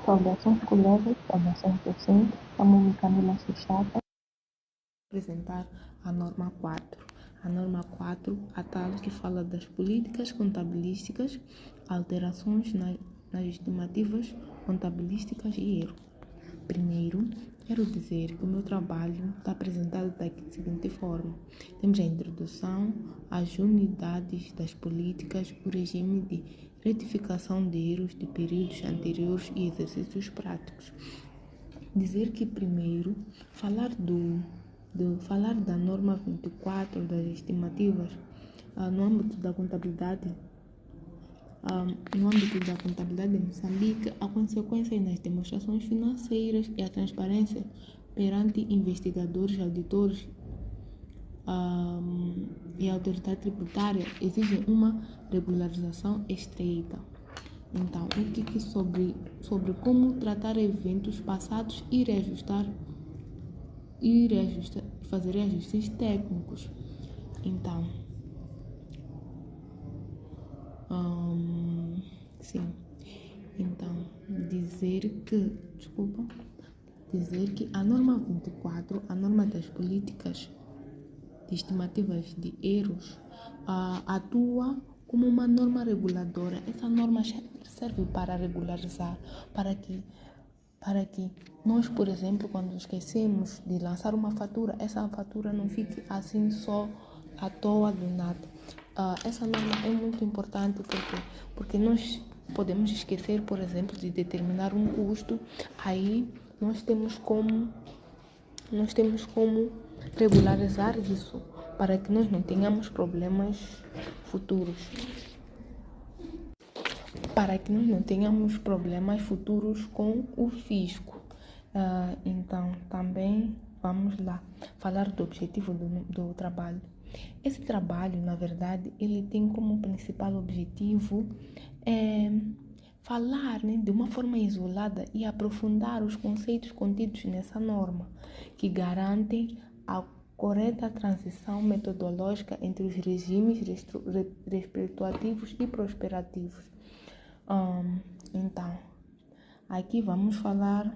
Saudações colegas, saudações docentes, chamo-me Camila Suchata. Apresentar a norma 4. A norma 4, a tal que fala das políticas contabilísticas, alterações nas estimativas contabilísticas e erro. Primeiro, quero dizer que o meu trabalho está apresentado da seguinte forma. Temos a introdução, as unidades das políticas, o regime de retificação de erros de períodos anteriores e exercícios práticos. Dizer que primeiro, falar da norma 24 das estimativas no âmbito da contabilidade de Moçambique, a consequência nas demonstrações financeiras e a transparência perante investigadores, auditores e a autoridade tributária exigem uma regularização estreita. Então, o que sobre como tratar eventos passados e fazer ajustes técnicos. Então, dizer que a norma 24, a norma das políticas de estimativas de erros, atua como uma norma reguladora. Essa norma serve para regularizar, para que nós, por exemplo, quando esquecemos de lançar uma fatura, essa fatura não fique assim só à toa do nada. Essa norma é muito importante porque nós podemos esquecer, por exemplo, de determinar um custo. Aí nós temos como regularizar isso para que nós não tenhamos problemas futuros. Com o fisco. Então, também vamos lá falar do objetivo do trabalho. Esse trabalho, na verdade, ele tem como principal objetivo falar de uma forma isolada e aprofundar os conceitos contidos nessa norma, que garantem a correta transição metodológica entre os regimes restitutivos e prosperativos. Então, aqui vamos falar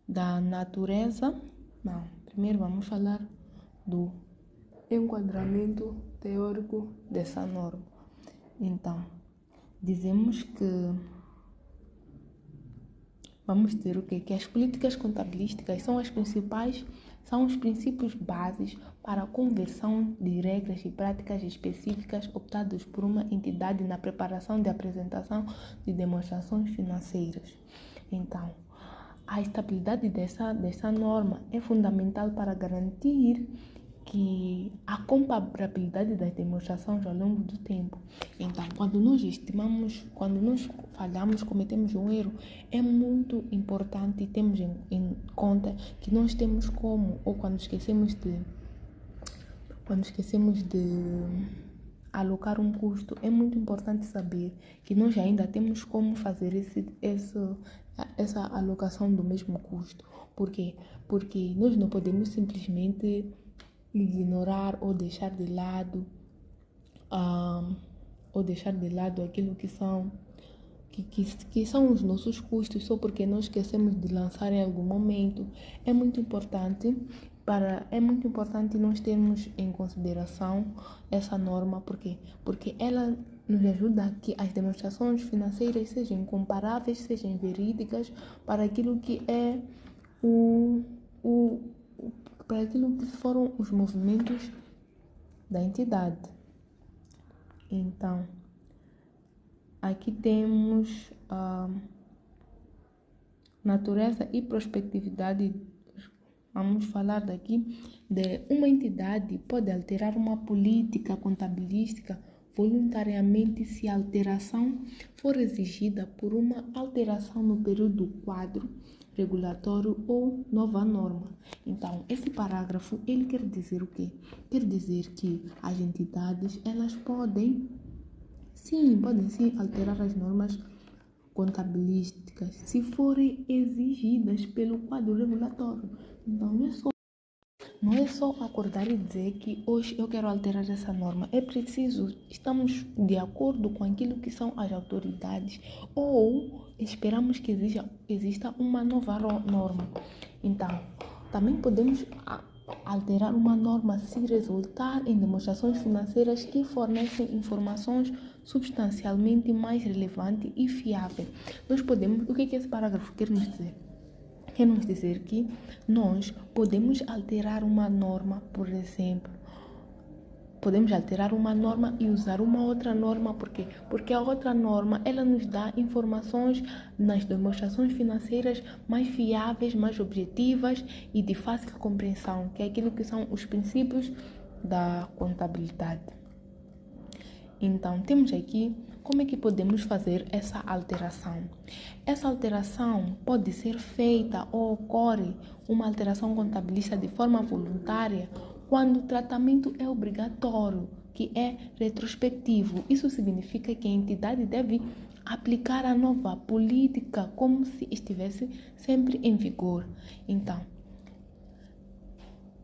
da natureza. Primeiro vamos falar do enquadramento teórico dessa norma. Então, dizemos que vamos dizer o quê? Que as políticas contabilísticas são os princípios bases para a conversão de regras e práticas específicas optadas por uma entidade na preparação de apresentação de demonstrações financeiras. Então, a estabilidade dessa norma é fundamental para garantir que a comparabilidade das demonstrações ao longo do tempo. Então, quando nós falhamos, cometemos um erro, é muito importante termos em conta que nós temos como, ou quando esquecemos de alocar um custo, é muito importante saber que nós ainda temos como fazer essa alocação do mesmo custo. Por quê? Porque nós não podemos simplesmente ignorar ou deixar de lado aquilo que são os nossos custos só porque nós esquecemos de lançar em algum momento. É muito importante nós termos em consideração essa norma, porque ela nos ajuda a que as demonstrações financeiras sejam comparáveis, sejam verídicas para aquilo que é para aquilo que foram os movimentos da entidade. Então, aqui temos a natureza e prospectividade. Vamos falar daqui de uma entidade pode alterar uma política contabilística voluntariamente se a alteração for exigida por uma alteração no período quadro regulatório ou nova norma. Então, esse parágrafo, ele quer dizer o quê? Quer dizer que as entidades, elas podem sim alterar as normas contabilísticas se forem exigidas pelo quadro regulatório. Então, não é só Não é só acordar e dizer que hoje eu quero alterar essa norma. É preciso, estamos de acordo com aquilo que são as autoridades ou esperamos que exista uma nova norma. Então, também podemos alterar uma norma se resultar em demonstrações financeiras que fornecem informações substancialmente mais relevantes e fiáveis. O que esse parágrafo quer nos dizer? Quer nos dizer que nós podemos alterar uma norma, por exemplo, podemos alterar uma norma e usar uma outra norma, por quê? Porque a outra norma, ela nos dá informações nas demonstrações financeiras mais fiáveis, mais objetivas e de fácil compreensão, que é aquilo que são os princípios da contabilidade. Então, temos aqui como é que podemos fazer essa alteração. Essa alteração pode ser feita ou ocorre uma alteração contabilística de forma voluntária quando o tratamento é obrigatório, que é retrospectivo. Isso significa que a entidade deve aplicar a nova política como se estivesse sempre em vigor. Então,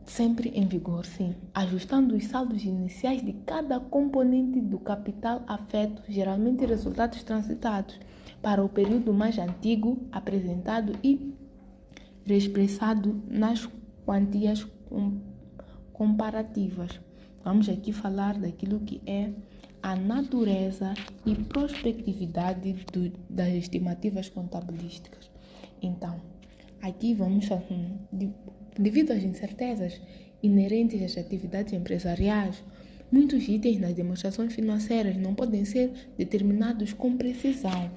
sempre em vigor, sim, ajustando os saldos iniciais de cada componente do capital afeto, geralmente resultados transitados, para o período mais antigo apresentado e reexpressado nas quantias comparativas. Vamos aqui falar daquilo que é a natureza e prospectividade das estimativas contabilísticas. Então, aqui vamos devido às incertezas inerentes às atividades empresariais, muitos itens nas demonstrações financeiras não podem ser determinados com precisão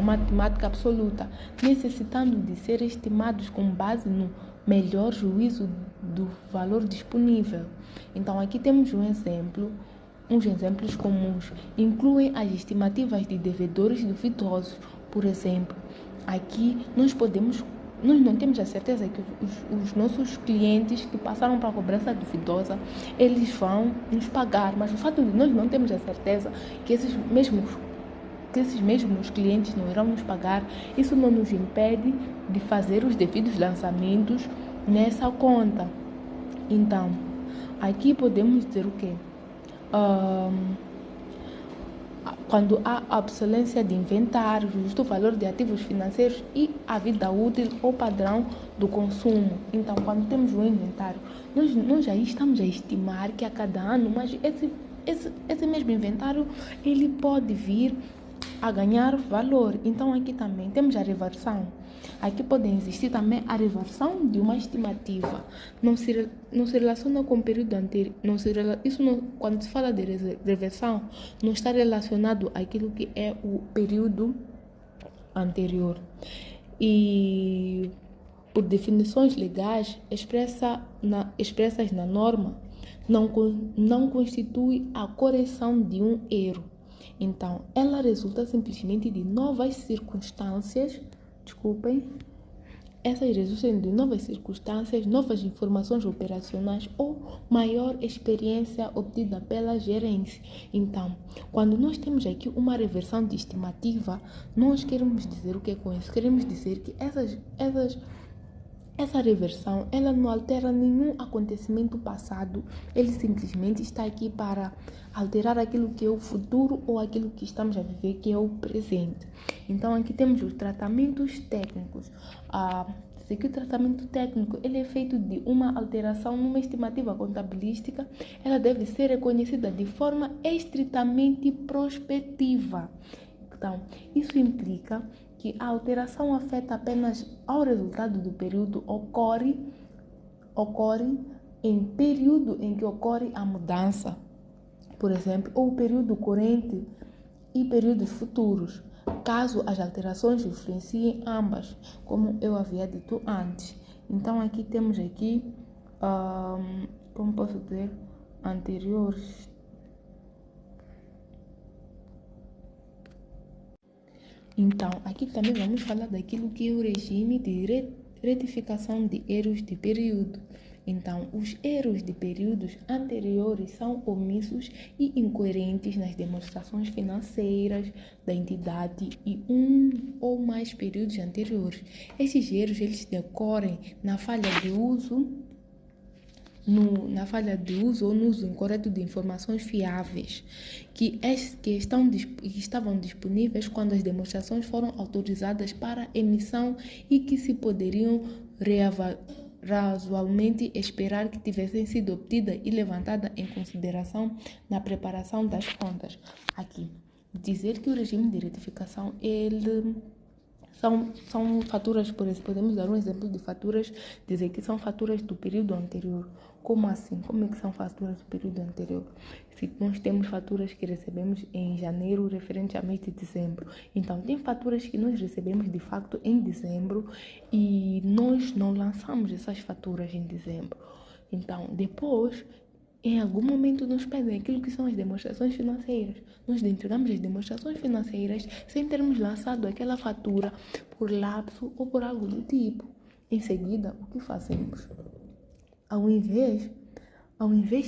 matemática absoluta, necessitando de ser estimados com base no melhor juízo do valor disponível. Então, aqui temos uns exemplos comuns. Incluem as estimativas de devedores duvidosos. Por exemplo, aqui nós não temos a certeza que os nossos clientes que passaram para a cobrança duvidosa, eles vão nos pagar, mas o fato de nós não termos a certeza que esses mesmos clientes não irão nos pagar, isso não nos impede de fazer os devidos lançamentos nessa conta. Então, aqui podemos dizer o quê? Quando há obsolescência de inventários, justo valor de ativos financeiros e a vida útil ou padrão do consumo. Então, quando temos um inventário, nós já estamos a estimar que a cada ano, mas esse mesmo inventário, ele pode vir a ganhar valor. Então, aqui também temos a reversão. Aqui pode existir também a reversão de uma estimativa. Não se relaciona com o período anterior. Quando se fala de reversão, não está relacionado àquilo que é o período anterior. E, por definições legais expressas na norma, não constitui a correção de um erro. Então, ela resulta simplesmente de novas circunstâncias. Essas resultam de novas circunstâncias, novas informações operacionais ou maior experiência obtida pela gerência. Então, quando nós temos aqui uma reversão de estimativa, nós queremos dizer o que é com isso? Queremos dizer que essa reversão, ela não altera nenhum acontecimento passado, ele simplesmente está aqui para alterar aquilo que é o futuro ou aquilo que estamos a viver, que é o presente. Então, aqui temos os tratamentos técnicos. Se o tratamento técnico ele é feito de uma alteração numa estimativa contabilística, ela deve ser reconhecida de forma estritamente prospectiva. Então, isso implica que a alteração afeta apenas ao resultado do período ocorre em período em que ocorre a mudança, por exemplo, ou período corrente e períodos futuros, caso as alterações influenciem ambas, como eu havia dito antes. Então, aqui temos como posso dizer, anteriores. Então, aqui também vamos falar daquilo que é o regime de retificação de erros de período. Então, os erros de períodos anteriores são omissos e incoerentes nas demonstrações financeiras da entidade e um ou mais períodos anteriores. Esses erros eles decorrem na falha de uso na falha de uso ou no uso incorreto de informações fiáveis que estavam disponíveis quando as demonstrações foram autorizadas para emissão e que se poderiam razoavelmente esperar que tivessem sido obtidas e levantadas em consideração na preparação das contas. Aqui, dizer que o regime de retificação, são faturas, por exemplo, podemos dar um exemplo de faturas, dizer que são faturas do período anterior. Como assim? Como é que são faturas do período anterior? Se nós temos faturas que recebemos em janeiro referente a mês de dezembro, então tem faturas que nós recebemos de facto em dezembro e nós não lançamos essas faturas em dezembro. Então, depois, em algum momento nos pedem aquilo que são as demonstrações financeiras. Nós entregamos as demonstrações financeiras sem termos lançado aquela fatura por lapso ou por algo do tipo. Em seguida, o que fazemos? Ao invés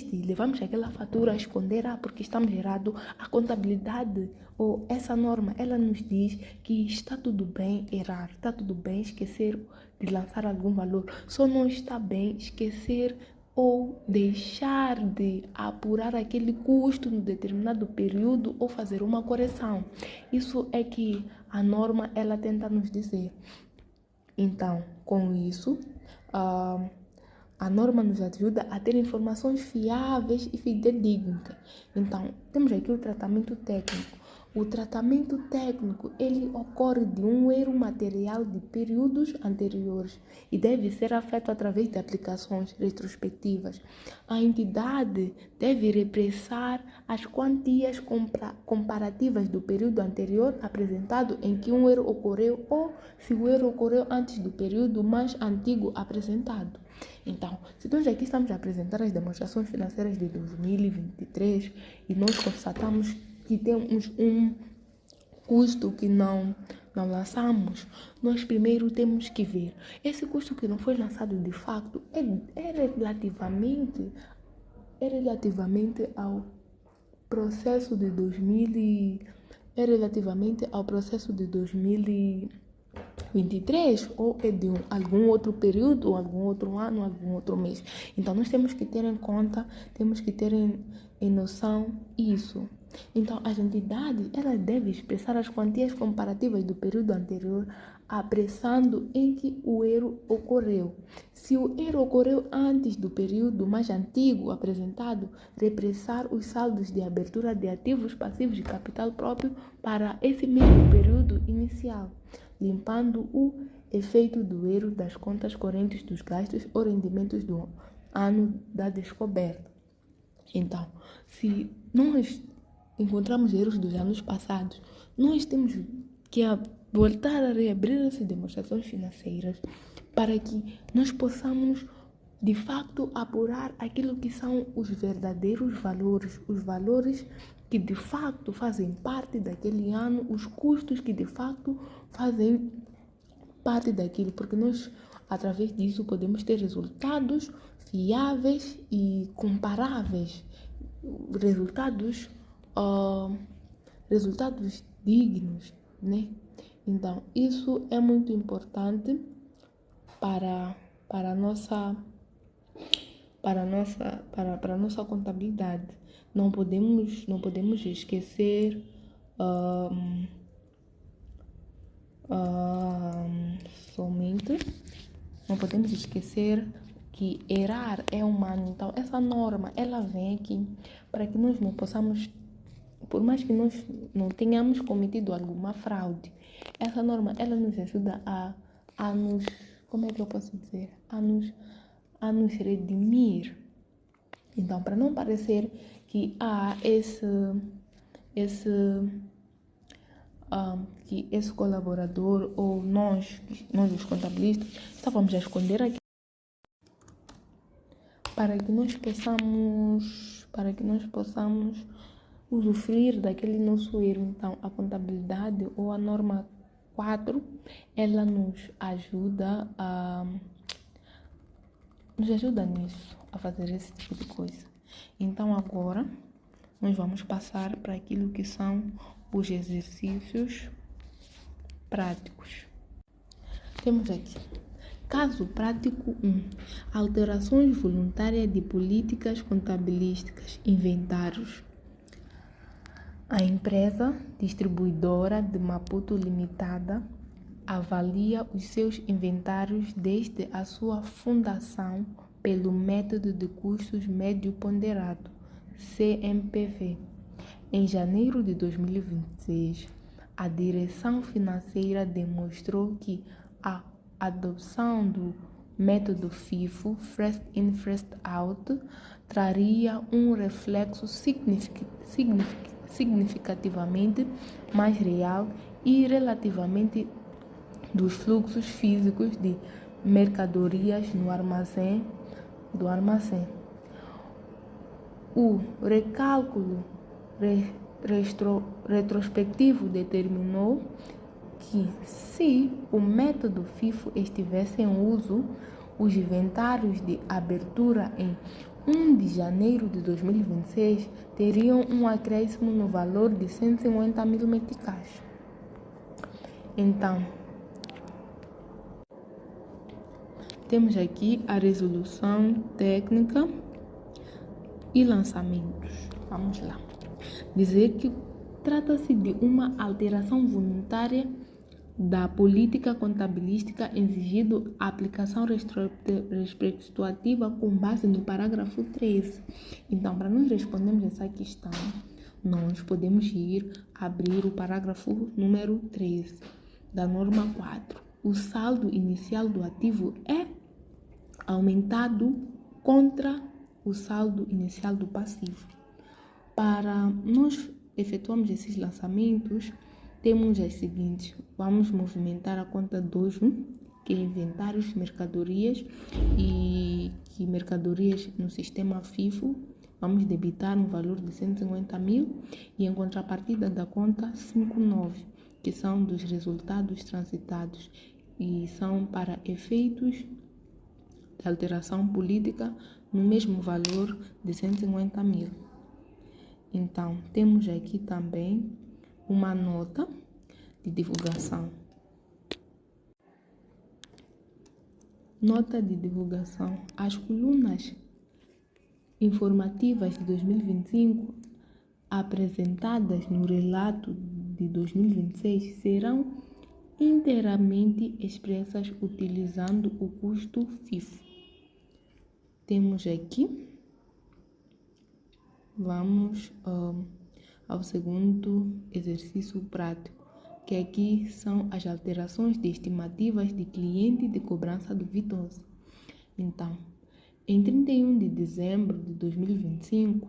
de levarmos aquela fatura a esconder, porque estamos errados, a contabilidade ou essa norma, ela nos diz que está tudo bem errar, está tudo bem esquecer de lançar algum valor, só não está bem esquecer ou deixar de apurar aquele custo no determinado período ou fazer uma correção. Isso é que a norma ela tenta nos dizer. Então, com isso, a norma nos ajuda a ter informações fiáveis e fidedignas. Então, temos aqui o tratamento técnico. O tratamento técnico, ele ocorre de um erro material de períodos anteriores e deve ser feito através de aplicações retrospectivas. A entidade deve repressar as quantias comparativas do período anterior apresentado em que um erro ocorreu ou se o erro ocorreu antes do período mais antigo apresentado. Então, se nós aqui estamos a apresentar as demonstrações financeiras de 2023 e nós constatamos que temos um custo que não lançamos, nós primeiro temos que ver. Esse custo que não foi lançado de facto é relativamente ao processo de 2023 ou é de algum outro período, algum outro ano, algum outro mês. Então, nós temos que ter em conta, temos que ter em noção isso. Então, as entidades, elas devem expressar as quantias comparativas do período anterior, apressando em que o erro ocorreu. Se o erro ocorreu antes do período mais antigo apresentado, repressar os saldos de abertura de ativos passivos de capital próprio para esse mesmo período inicial, limpando o efeito do erro das contas correntes dos gastos ou rendimentos do ano da descoberta. Então, se nós encontramos erros dos anos passados, nós temos que voltar a reabrir essas demonstrações financeiras para que nós possamos, de facto, apurar aquilo que são os verdadeiros valores, os valores que de facto fazem parte daquele ano, os custos que de facto fazem parte daquilo, porque nós, através disso, podemos ter resultados fiáveis e comparáveis, resultados dignos, né? Então, isso é muito importante para a nossa contabilidade. Não podemos esquecer somente, não podemos esquecer que errar é humano. Então, essa norma, ela vem aqui para que nós não possamos, por mais que nós não tenhamos cometido alguma fraude, essa norma, ela nos ajuda a nos, como é que eu posso dizer, a nos redimir. Então, para não parecer que que esse colaborador ou nós os contabilistas, estávamos a esconder aqui para que nós possamos usufruir daquele nosso erro. Então, a contabilidade ou a norma 4, ela nos ajuda nisso, a fazer esse tipo de coisa. Então, agora, nós vamos passar para aquilo que são os exercícios práticos. Temos aqui Caso prático 1. Alterações voluntárias de políticas contabilísticas, inventários. A empresa distribuidora de Maputo Limitada avalia os seus inventários desde a sua fundação pelo método de custos médio ponderado, CMPV. Em janeiro de 2026, a direção financeira demonstrou que a adoção do método FIFO, First In, First Out, traria um reflexo significativamente mais real e relativamente dos fluxos físicos de mercadorias no armazém. O recálculo retrospectivo determinou que, se o método FIFO estivesse em uso, os inventários de abertura em 1 de janeiro de 2026 teriam um acréscimo no valor de 150 mil meticais. Então, temos aqui a resolução técnica e lançamentos. Vamos lá. Dizer que trata-se de uma alteração voluntária da política contabilística exigindo a aplicação retrospectiva com base no parágrafo 13. Então, para nós respondermos essa questão, nós podemos abrir o parágrafo número 13 da norma 4. O saldo inicial do ativo é aumentado contra o saldo inicial do passivo. Para nós efetuarmos esses lançamentos, temos as seguintes. Vamos movimentar a conta 2.1, que é inventários, mercadorias e mercadorias no sistema FIFO. Vamos debitar um valor de 150 mil e em contrapartida da conta 5.9, que são dos resultados transitados e são para efeitos de alteração política no mesmo valor de 150 mil. Então, temos aqui também uma nota de divulgação. Nota de divulgação. As colunas informativas de 2025 apresentadas no relato de 2026 serão inteiramente expressas utilizando o custo FIFO. Temos aqui, vamos ao segundo exercício prático, que aqui são as alterações de estimativas de cliente de cobrança duvidosa. Então, em 31 de dezembro de 2025,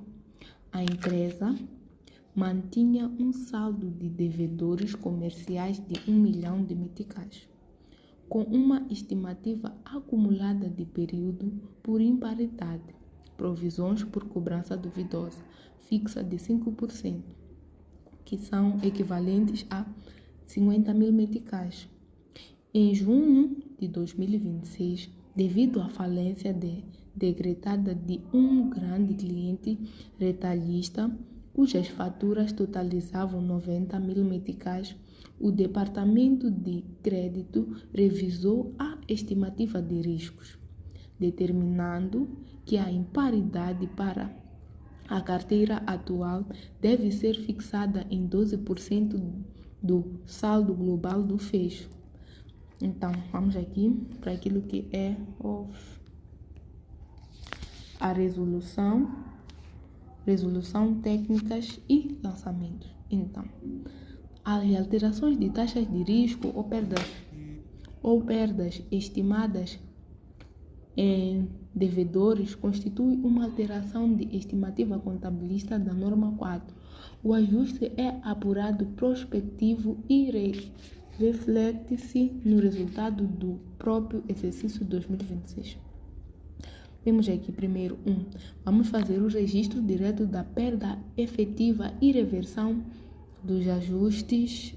a empresa mantinha um saldo de devedores comerciais de 1 milhão de meticais, com uma estimativa acumulada de período por imparidade, provisões por cobrança duvidosa, fixa de 5%, que são equivalentes a 50 mil meticais. Em junho de 2026, devido à falência decretada de um grande cliente retalhista, cujas faturas totalizavam 90 mil meticais, o Departamento de Crédito revisou a estimativa de riscos, determinando que a imparidade para a carteira atual deve ser fixada em 12% do saldo global do fecho. Então, vamos aqui para aquilo que é a resolução técnicas e lançamentos. Então, as alterações de taxas de risco ou perdas estimadas em devedores constituem uma alteração de estimativa contabilística da norma 4. O ajuste é apurado prospectivo e reflete-se no resultado do próprio exercício 2026. Vemos aqui primeiro vamos fazer o registro direto da perda efetiva e reversão dos ajustes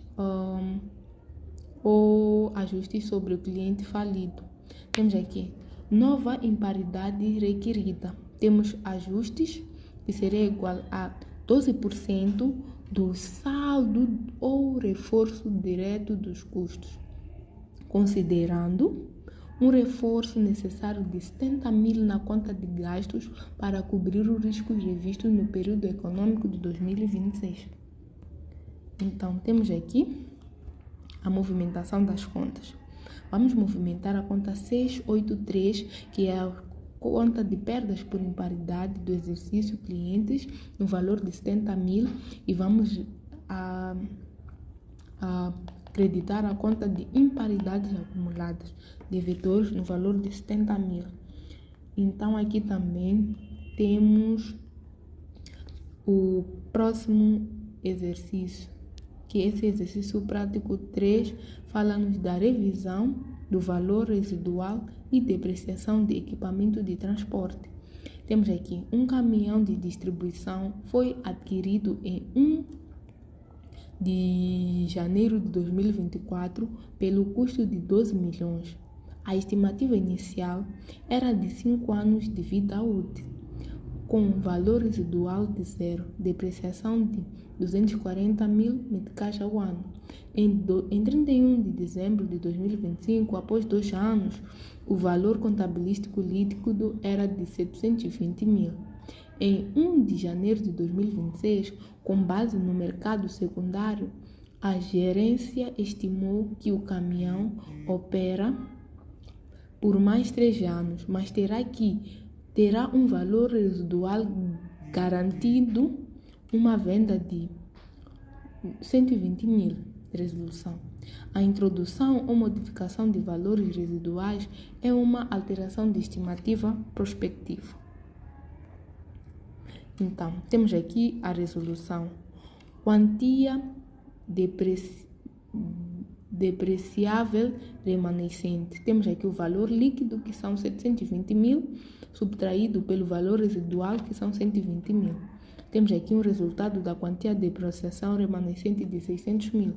ou ajustes sobre o cliente falido. Temos aqui nova imparidade requerida. Temos ajustes que seria igual a 12% do saldo ou reforço direto dos custos, considerando um reforço necessário de 70 mil na conta de gastos para cobrir os riscos revistos no período econômico de 2026. Então, temos aqui a movimentação das contas. Vamos movimentar a conta 683, que é a conta de perdas por imparidade do exercício clientes no valor de 70 mil e vamos acreditar a conta de imparidades acumuladas devedores no valor de 70 mil. Então aqui também temos o próximo exercício, que esse exercício prático 3 fala-nos da revisão do valor residual e depreciação de equipamento de transporte. Temos aqui um caminhão de distribuição foi adquirido em 1 de janeiro de 2024 pelo custo de 12 milhões. A estimativa inicial era de 5 anos de vida útil, com valor residual de zero, depreciação de 240 mil meticais ao ano. Em 31 de dezembro de 2025, após 2 anos, o valor contabilístico líquido era de 720 mil. Em 1 de janeiro de 2026, com base no mercado secundário, a gerência estimou que o caminhão opera por mais 3 anos, mas terá um valor residual garantido, uma venda de 120 mil. Resolução. A introdução ou modificação de valores residuais é uma alteração de estimativa prospectiva. Então, temos aqui a resolução. Quantia depreciável remanescente. Temos aqui o valor líquido, que são 720 mil, subtraído pelo valor residual, que são 120 mil. Temos aqui um resultado da quantia de depreciação remanescente de 600 mil.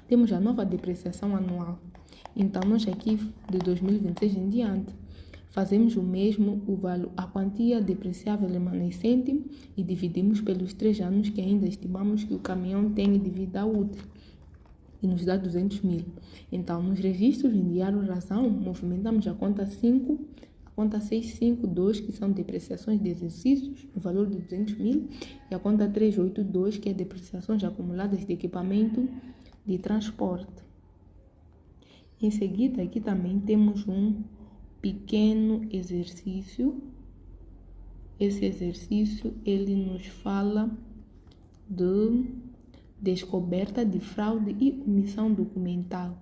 Temos a nova depreciação anual. Então, nós aqui, de 2026 em diante, fazemos o mesmo, a quantia depreciável remanescente e dividimos pelos 3 anos que ainda estimamos que o caminhão tem de vida útil e nos dá 200 mil. Então, nos registros em diário razão, movimentamos a conta 5, a conta 652, que são depreciações de exercícios, no valor de 200 mil, e a conta 382, que é depreciações acumuladas de equipamento de transporte. Em seguida, aqui também temos um pequeno exercício. Esse exercício, ele nos fala de descoberta de fraude e omissão documental,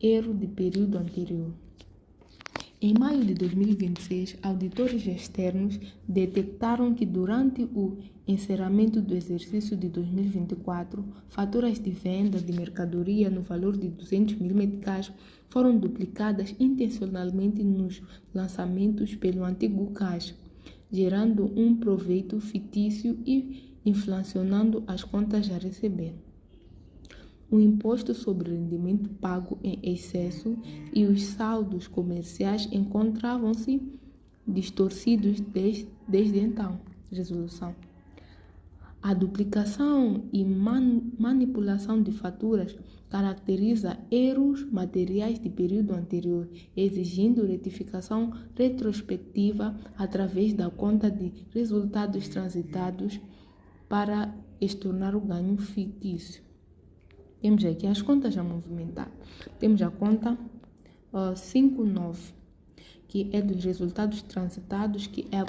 erro de período anterior. Em maio de 2026, auditores externos detectaram que durante o encerramento do exercício de 2024, faturas de venda de mercadoria no valor de 200 mil meticais foram duplicadas intencionalmente nos lançamentos pelo antigo caixa, gerando um proveito fictício e inflacionando as contas a receber. O imposto sobre rendimento pago em excesso e os saldos comerciais encontravam-se distorcidos desde então. Resolução. A duplicação e manipulação de faturas caracteriza erros materiais de período anterior, exigindo retificação retrospectiva através da conta de resultados transitados para estornar o ganho fictício. Temos aqui as contas a movimentar. Temos a conta 59, que é dos resultados transitados, que é a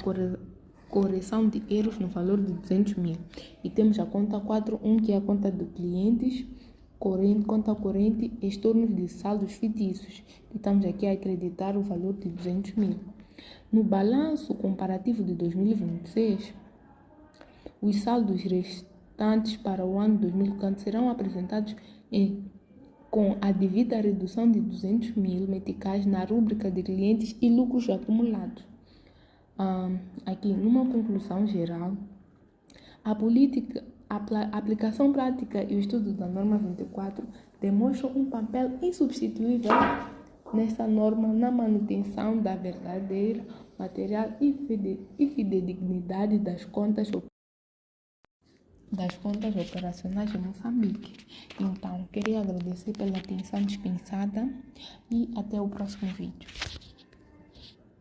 correção de erros no valor de 200 mil. E temos a conta 41, que é a conta de clientes, conta corrente, estornos de saldos fictícios, que estamos aqui a acreditar o valor de 200 mil. No balanço comparativo de 2026, os saldos restantes para o ano 2024 serão apresentados com a devida redução de 200 mil meticais na rúbrica de clientes e lucros acumulados. Aqui, numa conclusão geral, a aplicação prática e o estudo da norma 24 demonstram um papel insubstituível nesta norma na manutenção da verdadeira material e fidedignidade das contas. das contas operacionais em Moçambique. Então, queria agradecer pela atenção dispensada e até o próximo vídeo.